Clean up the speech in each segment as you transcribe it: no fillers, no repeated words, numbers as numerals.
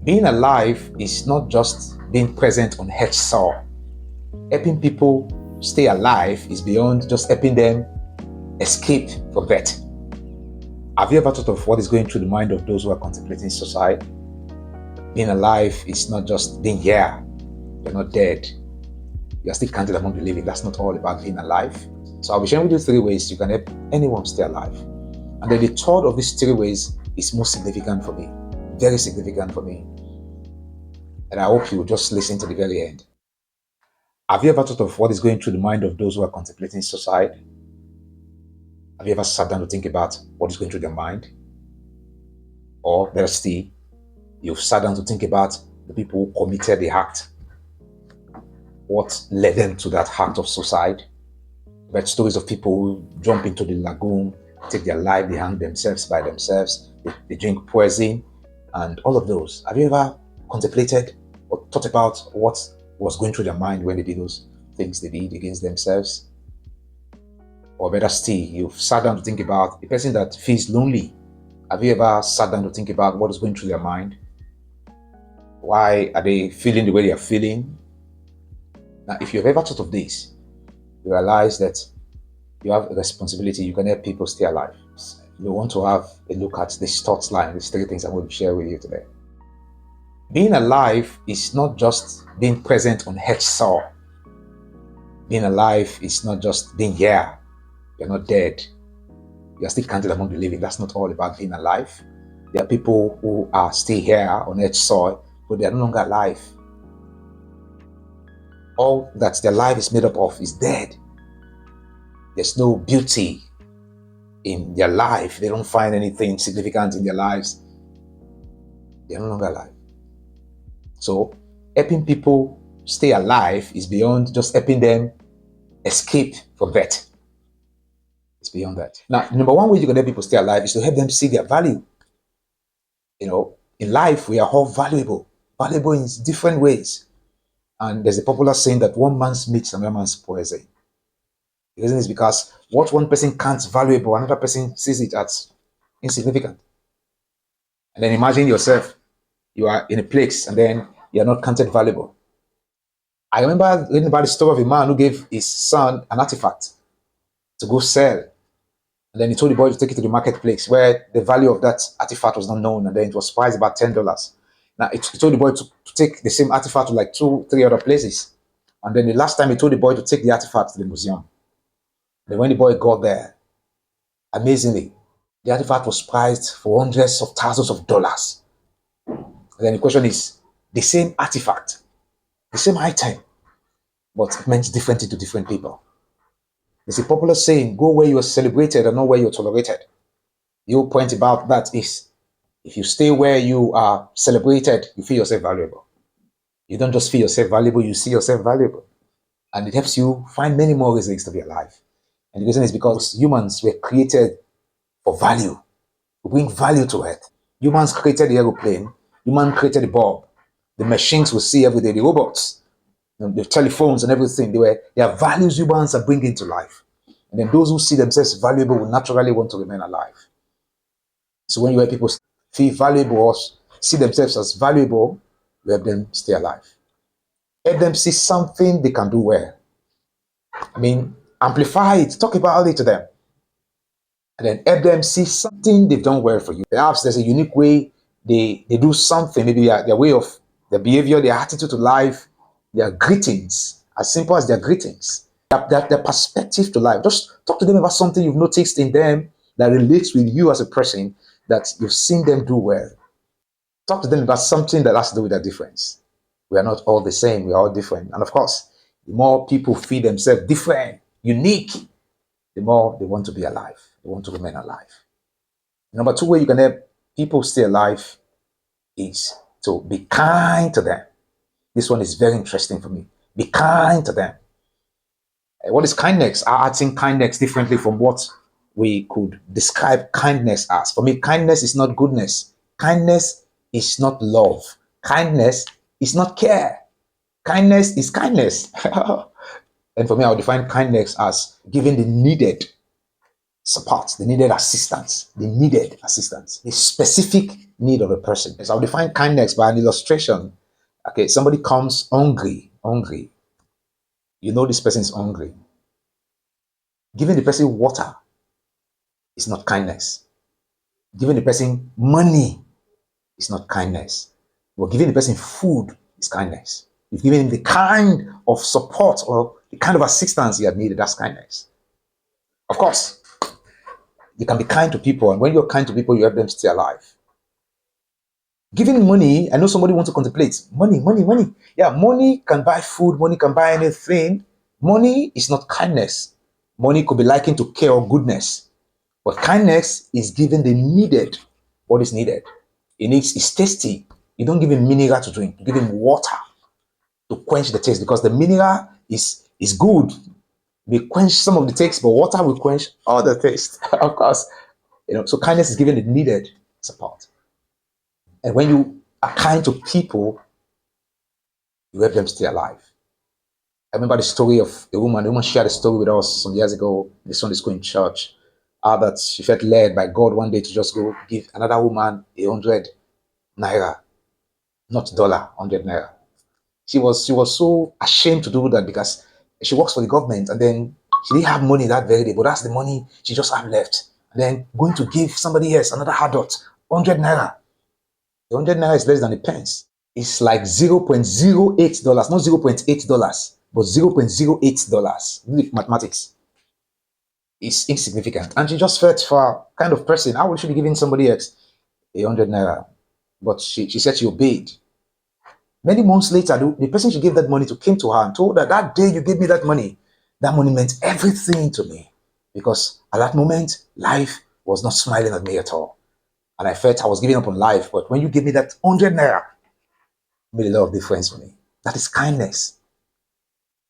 Being alive is not just being present on Earth's soil. Helping people stay alive is beyond just helping them escape from death. Have you ever thought of what is going through the mind of those who are contemplating suicide? Being alive is not just being here. You're not dead. You're still counted among the living. That's not all about being alive. So I'll be sharing with you 3 ways you can help anyone stay alive. And then the third of these 3 ways is most significant for me. Very significant for me. And I hope you will just listen to the very end. Have you ever thought of what is going through the mind of those who are contemplating suicide? Have you ever sat down to think about what is going through their mind? Or better still, you've sat down to think about the people who committed the act. What led them to that act of suicide? Read stories of people who jump into the lagoon, take their life, they hang themselves by themselves, they drink poison, and all of those. Have you ever contemplated or thought about what was going through their mind when they did those things they did against themselves? Or better still, you've sat down to think about a person that feels lonely. Have you ever sat down to think about what is going through their mind? Why are they feeling the way they are feeling? Now, if you've ever thought of this, you realize that you have a responsibility. You can help people stay alive. You want to have a look at this thoughts line, these 3 things I'm going to share with you today. Being alive is not just being present on Earth's soil. Being alive is not just being here. You're not dead. You're still counted among the living. That's not all about being alive. There are people who are still here on Earth's soil, but they are no longer alive. All that their life is made up of is dead. There's no beauty in their life. They don't find anything significant in their lives. They're no longer alive. So helping people stay alive is beyond just helping them escape from death. It's beyond that. Now, number 1 way you can help people stay alive is to help them see their value. In life, we are all valuable in different ways. And there's a popular saying that one man's meat is another man's poison. The reason is because what one person counts valuable, another person sees it as insignificant. And then imagine yourself, you are in a place and then you are not counted valuable. I remember reading about the story of a man who gave his son an artifact to go sell. And then he told the boy to take it to the marketplace where the value of that artifact was not known. And then it was priced about $10. Now, he told the boy to take the same artifact to like 2-3 other places. And then the last time he told the boy to take the artifact to the museum. Then when the boy got there, amazingly, the artifact was priced for hundreds of thousands of dollars. And then the question is, the same artifact, the same item, but it meant differently to different people. There's a popular saying, go where you are celebrated and not where you're tolerated. The whole point about that is, if you stay where you are celebrated, you feel yourself valuable. You don't just feel yourself valuable, you see yourself valuable. And it helps you find many more reasons to be alive. And the reason is because humans were created for value, to bring value to Earth. Humans created the aeroplane, humans created the bulb, the machines we see every day, the robots, the telephones and everything. They are values humans are bringing to life. And then those who see themselves valuable will naturally want to remain alive. So when you help people feel valuable or see themselves as valuable, you help them stay alive. Help them see something they can do well. Amplify it, talk about it to them. And then help them see something they've done well for you. Perhaps there's a unique way they do something, maybe their way of their behavior, their attitude to life, their greetings, as simple as their greetings, their perspective to life. Just talk to them about something you've noticed in them that relates with you as a person, that you've seen them do well. Talk to them about something that has to do with their difference. We are not all the same, we are all different. And of course, the more people feel themselves different, unique, the more they want to be alive. They want to remain alive. Number 2 way you can help people stay alive is to be kind to them. This one is very interesting for me. Be kind to them. What is kindness? I think kindness differently from what we could describe kindness as. For me, kindness is not goodness. Kindness is not love. Kindness is not care. Kindness is kindness. And for me, I would define kindness as giving the needed support. They needed assistance. They needed assistance. A specific need of a person. So I'll define kindness by an illustration. Okay, somebody comes hungry. You know this person is hungry. Giving the person water is not kindness. Giving the person money is not kindness. But giving the person food is kindness. You've given him the kind of support or the kind of assistance he had needed. That's kindness. Of course, you can be kind to people, and when you're kind to people, you help them stay alive. Giving money, I know somebody wants to contemplate. Money. Yeah, money can buy food, money can buy anything. Money is not kindness. Money could be likened to care or goodness. But kindness is giving the needed what is needed. It's tasty. You don't give him mineral to drink, you give him water to quench the taste, because the mineral is good. We quench some of the taste, but water will quench all the taste. Of course, so kindness is giving the needed support. And when you are kind to people, you help them stay alive. I remember the story of a woman. The woman shared a story with us some years ago in the Sunday school in church. How that she felt led by God one day to just go give another woman 100 naira, not dollar, 100 naira. She was so ashamed to do that because she works for the government, and then she didn't have money that very day, but that's the money she just had left. And then going to give somebody else, another adult, 100 naira. The 100 naira is less than a pence. It's like $0.08, not $0.8, but $0.08. Mathematics. It's insignificant. And she just felt for a kind of person, how would she be giving somebody else 100 naira? But she said she obeyed. Many months later, the person she gave that money to came to her and told her, that day you gave me that money meant everything to me. Because at that moment, life was not smiling at me at all. And I felt I was giving up on life. But when you gave me that 100 naira, it made a lot of difference for me. That is kindness.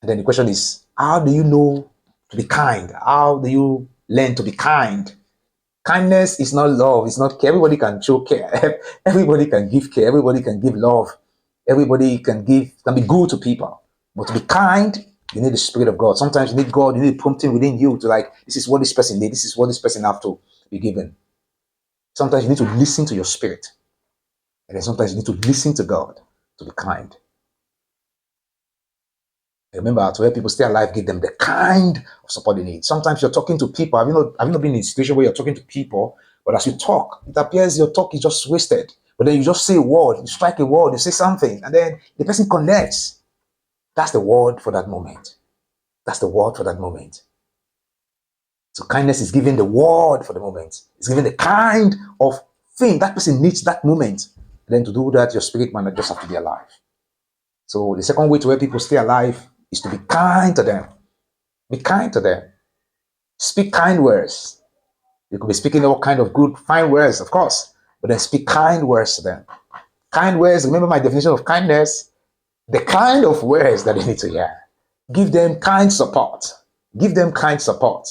And then the question is, how do you know to be kind? How do you learn to be kind? Kindness is not love. It's not care. Everybody can show care. Everybody can give care. Everybody can give love. Everybody can be good to people. But to be kind, you need the Spirit of God. Sometimes you need God. You need prompting within you to this is what this person needs. This is what this person have to be given. Sometimes you need to listen to your spirit. And then sometimes you need to listen to God to be kind. Remember, to help people stay alive, give them the kind of support they need. Sometimes you're talking to people. Have you not been in a situation where you're talking to people, but as you talk, it appears your talk is just wasted. But then you just say a word, you strike a word, you say something, and then the person connects. That's the word for that moment. That's the word for that moment. So kindness is giving the word for the moment. It's giving the kind of thing that person needs that moment. And then to do that, your spirit might not just have to be alive. So the second way to help people stay alive is to be kind to them. Be kind to them. Speak kind words. You could be speaking all kind of good, fine words, of course, but then speak kind words to them. Kind words, remember my definition of kindness, the kind of words that they need to hear. Give them kind support. Give them kind support.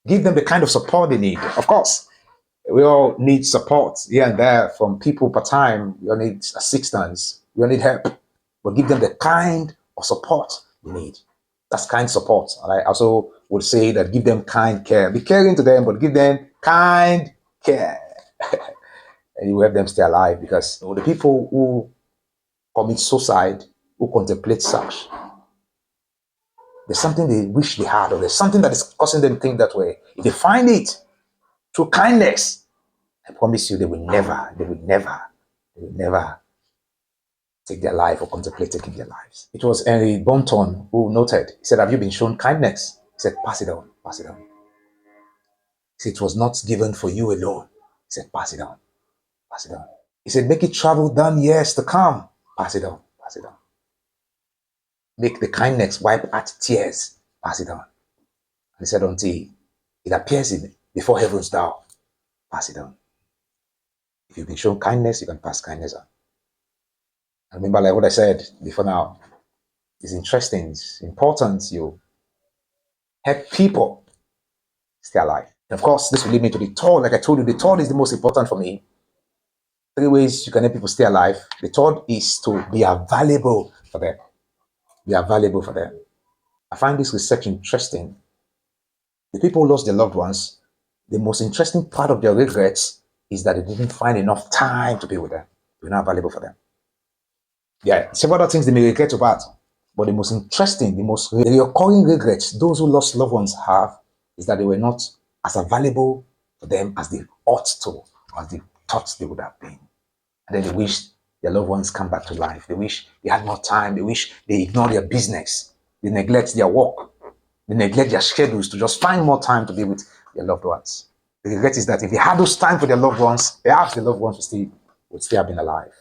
Give them the kind of support they need. Of course, we all need support here and there from people per time. We all need assistance. We all need help. But give them the kind of support they need. That's kind support. And I also would say that give them kind care. Be caring to them, but give them kind care. And you help them stay alive, because the people who commit suicide, who contemplate such, there's something they wish they had, or there's something that is causing them to think that way. If they find it through kindness, I promise you they will never take their life or contemplate taking their lives. It was Henry Bonton who noted, he said, have you been shown kindness? He said, pass it on, pass it on. He said, it was not given for you alone. He said, pass it on, pass it on. He said, make it travel down years to come. Pass it on, pass it on. Make the kindness wipe out tears. Pass it on. And he said, until it appears before heaven's door, pass it on. If you've been shown kindness, you can pass kindness on. And remember, like what I said before now, it's interesting, it's important you help people stay alive. And of course, this will lead me to the third. Like I told you, the third is the most important for me. 3 ways you can help people stay alive. The third is to be available for them. Be available for them. I find this research interesting. The people who lost their loved ones The most interesting part of their regrets is that they didn't find enough time to be with them. They were not available for them. Yeah, several other things they may regret about. But the most interesting, the most recurring regrets those who lost loved ones have is that they were not as available for them as they ought to, as they thought they would have been. And then they wish their loved ones come back to life. They wish they had more time. They wish they ignore their business. They neglect their work. They neglect their schedules to just find more time to be with their loved ones. The regret is that if they had those time for their loved ones, perhaps the loved ones would still have been alive.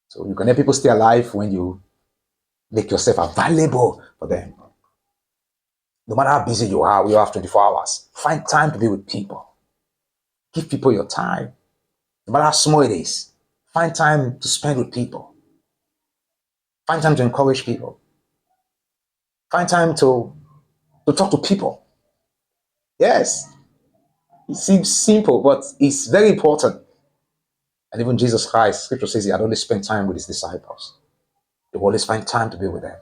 So you can help people stay alive when you make yourself available for them. No matter how busy you are, we have 24 hours. Find time to be with people. Give people your time. No matter how small it is, find time to spend with people. Find time to encourage people. Find time to talk to people. Yes, it seems simple, but it's very important. And even Jesus Christ, scripture says he had always spent time with his disciples. He would always find time to be with them.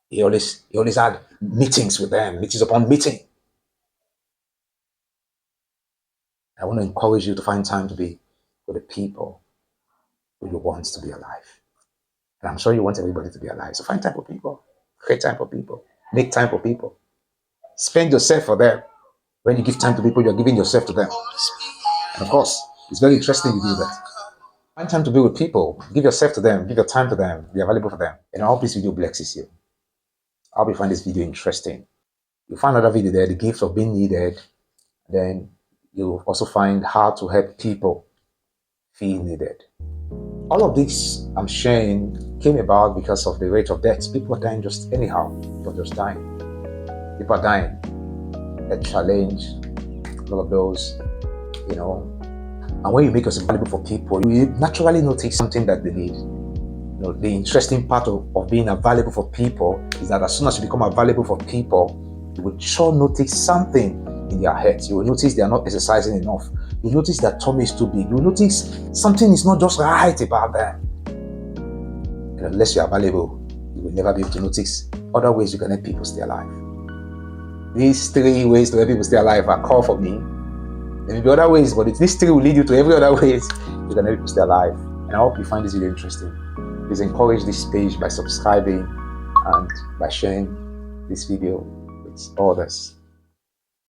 He always had meetings with them, meetings upon meeting. I want to encourage you to find time to be with the people who you want to be alive. And I'm sure you want everybody to be alive. So find time for people. Create time for people. Make time for people. Spend yourself for them. When you give time to people, you're giving yourself to them. And of course, it's very interesting you do that. Find time to be with people. Give yourself to them. Give your time to them. Be available for them. And I hope this video blesses you. I hope you find this video interesting. You'll find another video there, the gifts of being needed. Then you'll also find how to help people feel needed. All of this I'm sharing came about because of the rate of death. People are dying just anyhow. People are just dying. People are dying. A challenge, all of those, And when you make yourself valuable for people, you naturally notice something that they need. The interesting part of being available for people is that as soon as you become available for people, you will sure notice something in their heads. You will notice they are not exercising enough. You will notice their tummy is too big. You will notice something is not just right about them. And unless you are available, you will never be able to notice other ways you can help people stay alive. These 3 ways to help people stay alive are called for me. There may be other ways, but these 3 will lead you to every other ways you can help people stay alive. And I hope you find this video interesting. Please encourage this page by subscribing and by sharing this video with others.